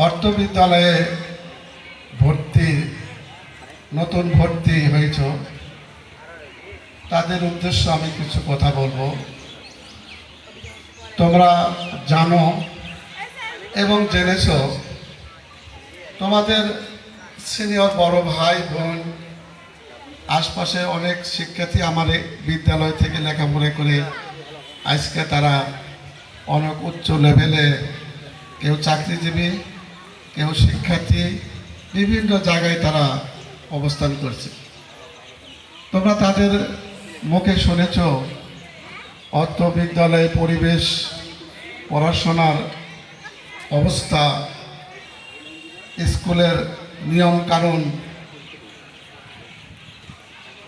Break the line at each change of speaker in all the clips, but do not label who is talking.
অর্থ বিদ্যালয়ে নতুন ভর্তি হয়েছ, তাদের উদ্দেশ্যে আমি কিছু কথা বলবো। তোমরা জানো এবং জেনেছ তোমাদের সিনিয়র বড় ভাই বোন আশপাশে অনেক শিক্ষার্থী আমার বিদ্যালয় থেকে লেখাপড়া করে আজকে তারা অনেক উচ্চ লেভেলে, কেউ চাকরিজীবী, কেউ শিক্ষার্থী, বিভিন্ন জায়গায় তারা অবস্থান করছে। তোমরা তাদের মুখে শুনেছ অর্থ বিদ্যালয় পরিবেশ, পড়াশোনার অবস্থা, স্কুলের নিয়ম কানুন,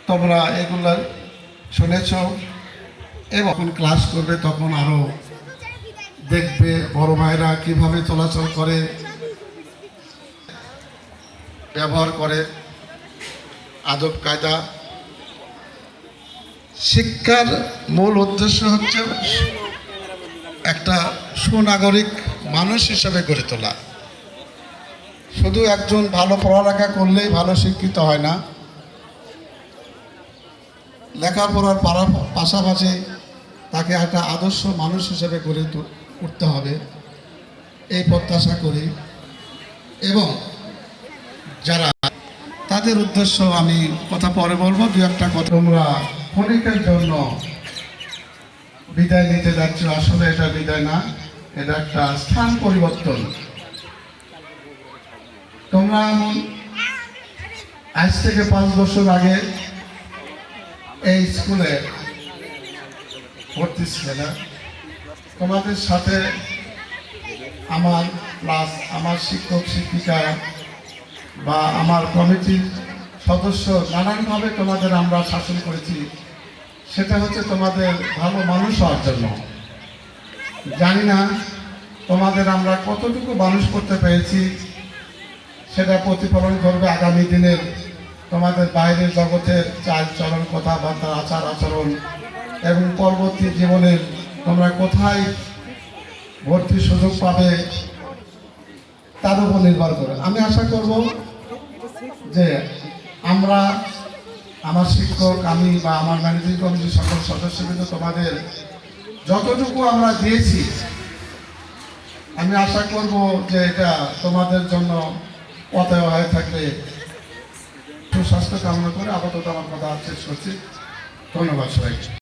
তোমরা এগুলো শুনেছ এবং ক্লাস করবে তখন আরও দেখবে বড় ভাইরা কীভাবে চলাচল করে, ব্যবহার করে, আদব কায়দা। শিক্ষার মূল উদ্দেশ্য হচ্ছে একটা সুনাগরিক মানুষ হিসেবে গড়ে তোলা। শুধু একজন ভালো পড়ালেখা করলেই ভালো শিক্ষিত হয় না, লেখাপড়ার পাশাপাশি তাকে একটা আদর্শ মানুষ হিসেবে গড়ে উঠতে হবে, এই প্রত্যাশা করি। এবং যারা তাদের উদ্দেশ্য আমি কথা পরে বলবো, দু একটা কথা। তোমরা ক্ষণিকের জন্য বিদায় নিতে যাচ্ছ, আসলে এটা বিদায় না, এটা একটা স্থান পরিবর্তন। তোমরা আজ থেকে 5 বছর আগে এই স্কুলে ভর্তি ছিল না। তোমাদের সাথে আমার প্লাস আমার শিক্ষক শিক্ষিকা বা আমার কমিটির সদস্য নানানভাবে তোমাদের আমরা শাসন করেছি। সেটা হচ্ছে তোমাদের ভালো মানুষ হওয়ার জন্য। জানি না তোমাদের আমরা কতটুকু মানুষ করতে পেরেছি, সেটা প্রতিফলন করবে আগামী দিনের তোমাদের বাইরের জগতের চালচলন, কথাবার্তা, আচার আচরণ এবং পরবর্তী জীবনের তোমরা কোথায় ভর্তির সুযোগ পাবে তার উপর নির্ভর করে। আমি আশা করব যে আমরা, আমার শিক্ষক, আমি বা আমার ম্যানেজিং কমিটির সকল সদস্যবৃন্দ তোমাদের যতটুকু আমরা দিয়েছি, আমি আশা করব যে এটা তোমাদের জন্য অতএব হয়ে থাকলে। সুস্বাস্থ্য কামনা করে আপাতত আমার কথা শেষ করছি। ধন্যবাদ সবাইকে।